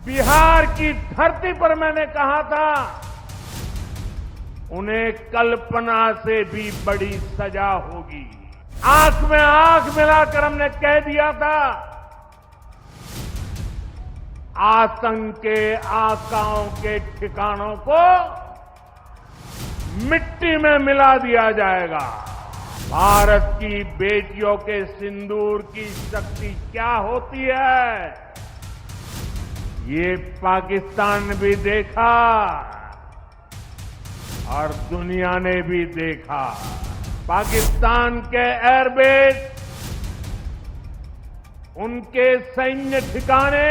बिहार की धरती पर मैंने कहा था, उन्हें कल्पना से भी बड़ी सजा होगी। आंख में आंख मिलाकर हमने कह दिया था, आतंक के आकाओं के ठिकानों को मिट्टी में मिला दिया जाएगा। भारत की बेटियों के सिंदूर की शक्ति क्या होती है, ये पाकिस्तान ने भी देखा और दुनिया ने भी देखा। पाकिस्तान के एयरबेस, उनके सैन्य ठिकाने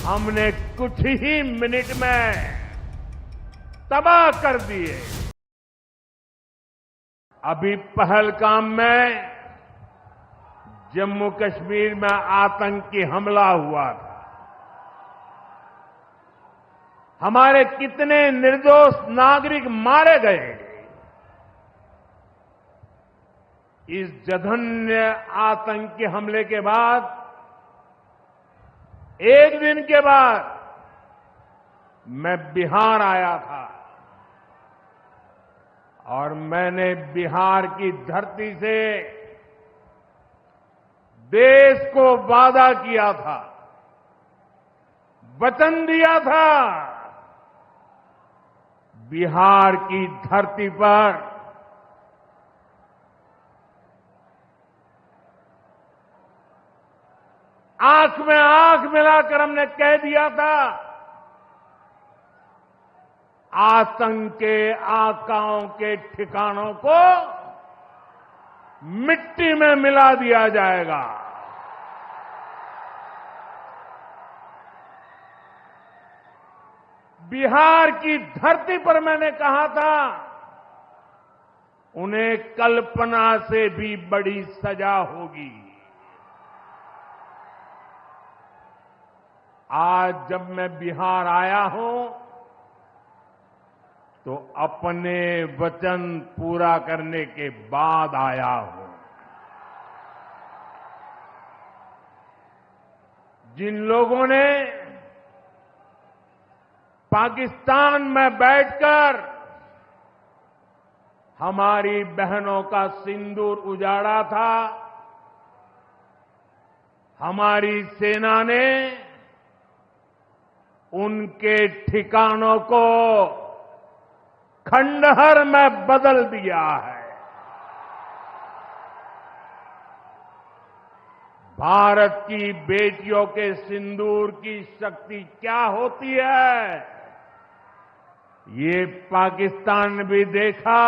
हमने कुछ ही मिनट में तबाह कर दिए। अभी पहलगाम में जम्मू कश्मीर में आतंकी हमला हुआ था। हमारे कितने निर्दोष नागरिक मारे गए। इस जघन्य आतंकी हमले के बाद, एक दिन के बाद मैं बिहार आया था और मैंने बिहार की धरती से देश को वादा किया था, वचन दिया था, बिहार की धरती पर आंख में आंख मिलाकर हमने कह दिया था, आतंक के आकाओं के ठिकानों को मिट्टी में मिला दिया जाएगा। बिहार की धरती पर मैंने कहा था, उन्हें कल्पना से भी बड़ी सजा होगी। आज जब मैं बिहार आया हूं तो अपने वचन पूरा करने के बाद आया हूं। जिन लोगों ने पाकिस्तान में बैठकर हमारी बहनों का सिंदूर उजाड़ा था, हमारी सेना ने उनके ठिकानों को खंडहर में बदल दिया है। भारत की बेटियों के सिंदूर की शक्ति क्या होती है, ये पाकिस्तान ने भी देखा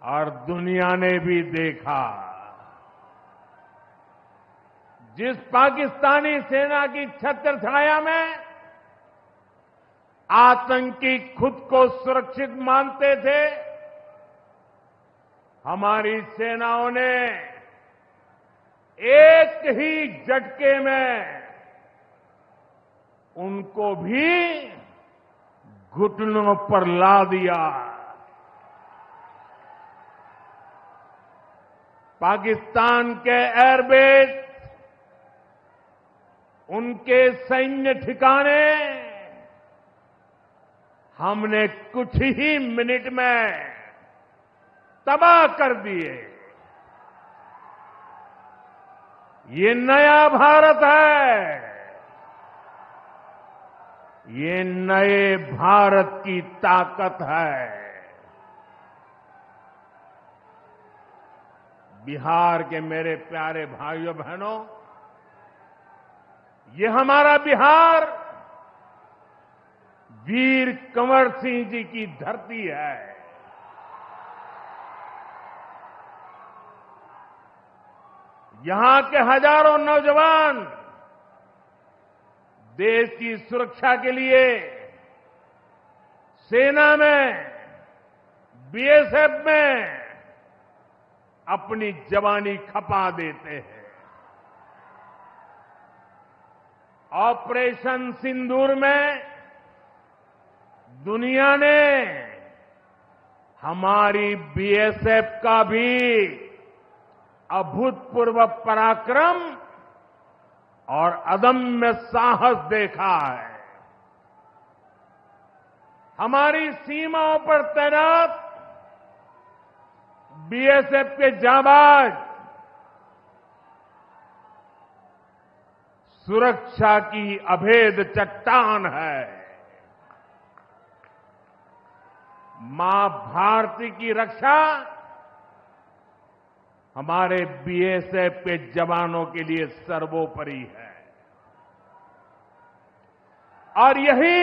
और दुनिया ने भी देखा। जिस पाकिस्तानी सेना की छत्रछाया में आतंकी खुद को सुरक्षित मानते थे, हमारी सेनाओं ने एक ही झटके में उनको भी घुटनों पर ला दिया। पाकिस्तान के एयरबेस, उनके सैन्य ठिकाने हमने कुछ ही मिनट में तबाह कर दिए। ये नया भारत है, ये नए भारत की ताकत है। बिहार के मेरे प्यारे भाइयों बहनों, ये हमारा बिहार वीर कंवर सिंह जी की धरती है। यहां के हजारों नौजवान देश की सुरक्षा के लिए सेना में, बीएसएफ में अपनी जवानी खपा देते हैं। ऑपरेशन सिंदूर में दुनिया ने हमारी बीएसएफ का भी अभूतपूर्व पराक्रम और अदम्य साहस देखा है। हमारी सीमाओं पर तैनात बीएसएफ के जाबाज सुरक्षा की अभेद चट्टान है। मां भारती की रक्षा हमारे बीएसएफ के जवानों के लिए सर्वोपरि है और यही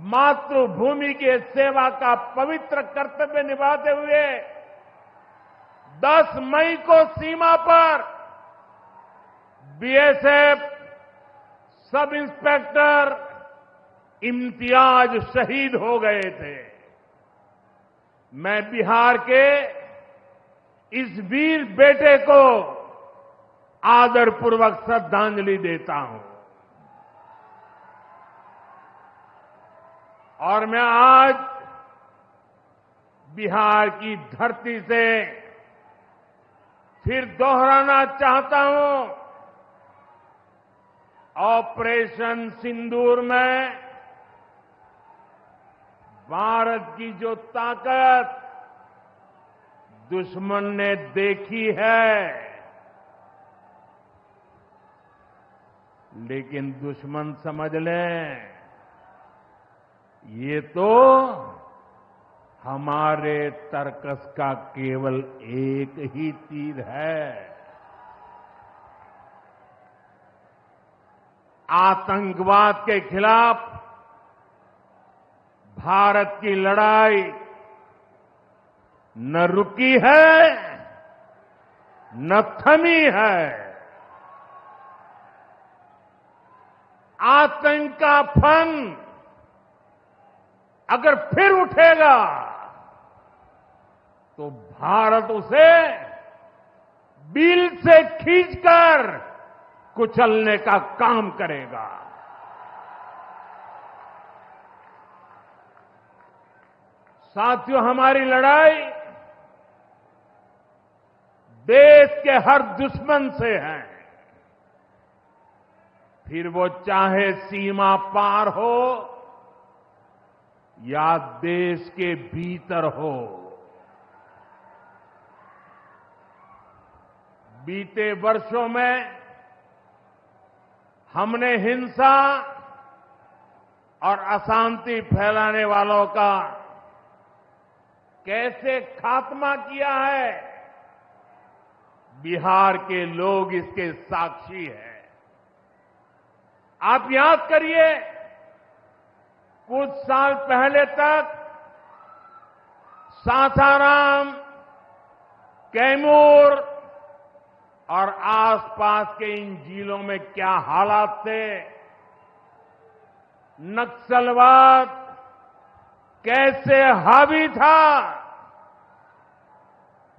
मातृभूमि के सेवा का पवित्र कर्तव्य निभाते हुए 10 मई को सीमा पर बीएसएफ सब इंस्पेक्टर इम्तियाज शहीद हो गए थे। मैं बिहार के इस वीर बेटे को आदरपूर्वक श्रद्धांजलि देता हूं और मैं आज बिहार की धरती से फिर दोहराना चाहता हूं, ऑपरेशन सिंदूर में भारत की जो ताकत दुश्मन ने देखी है, लेकिन दुश्मन समझ लें ये तो हमारे तर्कस का केवल एक ही तीर है। आतंकवाद के खिलाफ भारत की लड़ाई न रुकी है न थमी है। आतंक का फन अगर फिर उठेगा तो भारत उसे बिल से खींचकर कुचलने का काम करेगा। साथियों, हमारी लड़ाई देश के हर दुश्मन से है, फिर वो चाहे सीमा पार हो या देश के भीतर हो। बीते वर्षों में हमने हिंसा और अशांति फैलाने वालों का कैसे खात्मा किया है, बिहार के लोग इसके साक्षी हैं। आप याद करिए, कुछ साल पहले तक सासाराम, कैमूर और आसपास के इन जिलों में क्या हालात थे, नक्सलवाद कैसे हावी था,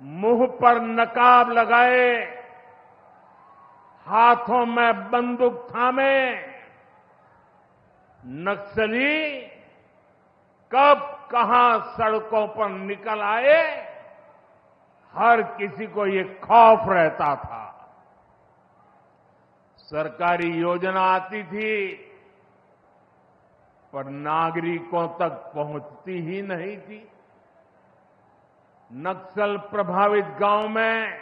मुंह पर नकाब लगाए, हाथों में बंदूक थामे नक्सली कब कहां सड़कों पर निकल आए, हर किसी को ये खौफ रहता था। सरकारी योजना आती थी पर नागरिकों तक पहुंचती ही नहीं थी। नक्सल प्रभावित गांव में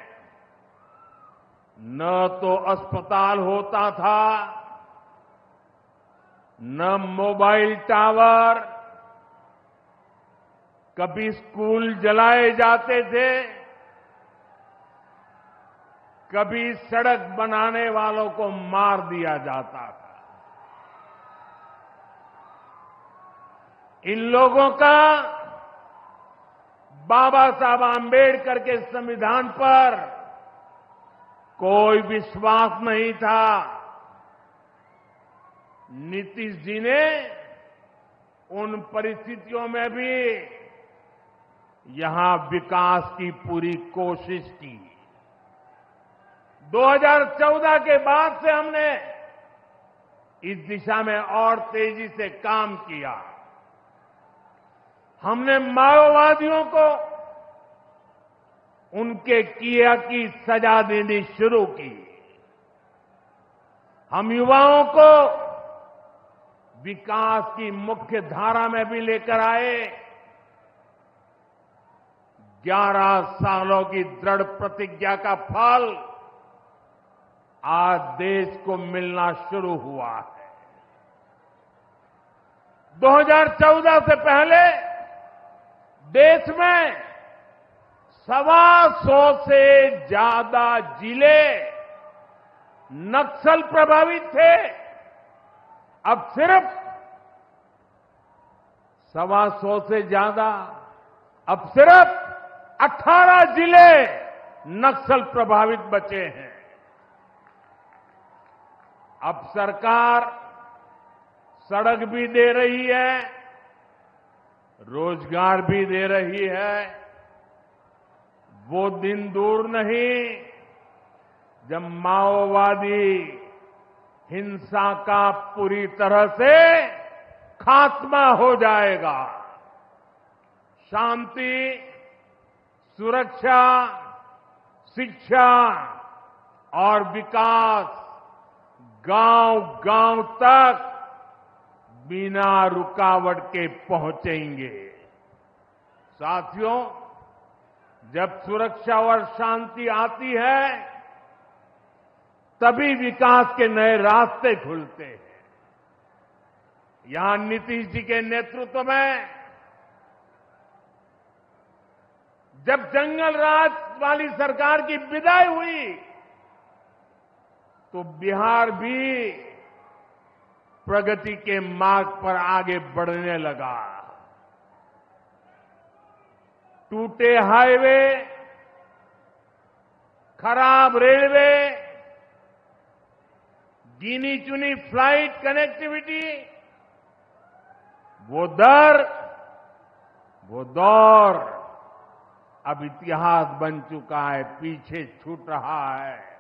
न तो अस्पताल होता था, न मोबाइल टावर, कभी स्कूल जलाए जाते थे, कभी सड़क बनाने वालों को मार दिया जाता था। इन लोगों का बाबा साहब आंबेडकर के संविधान पर कोई विश्वास नहीं था। नीतीश जी ने उन परिस्थितियों में भी यहां विकास की पूरी कोशिश की। 2014 के बाद से हमने इस दिशा में और तेजी से काम किया। हमने माओवादियों को उनके किया की सजा देनी शुरू की। हम युवाओं को विकास की मुख्य धारा में भी लेकर आए। 11 सालों की दृढ़ प्रतिज्ञा का फल आज देश को मिलना शुरू हुआ है। 2014 से पहले देश में 125 से ज्यादा जिले नक्सल प्रभावित थे। अब सिर्फ 125 से ज्यादा, अब सिर्फ 18 जिले नक्सल प्रभावित बचे हैं। अब सरकार सड़क भी दे रही है, रोजगार भी दे रही है। वो दिन दूर नहीं जब माओवादी हिंसा का पूरी तरह से खात्मा हो जाएगा। शांति, सुरक्षा, शिक्षा और विकास गांव-गांव तक बिना रुकावट के पहुंचेंगे। साथियों, जब सुरक्षा और शांति आती है तभी विकास के नए रास्ते खुलते हैं। यहां नीतीश जी के नेतृत्व में जब जंगल राज वाली सरकार की विदाई हुई तो बिहार भी प्रगति के मार्ग पर आगे बढ़ने लगा। टूटे हाईवे, खराब रेलवे, गिनी चुनी फ्लाइट कनेक्टिविटी, वो दौर अब इतिहास बन चुका है, पीछे छूट रहा है।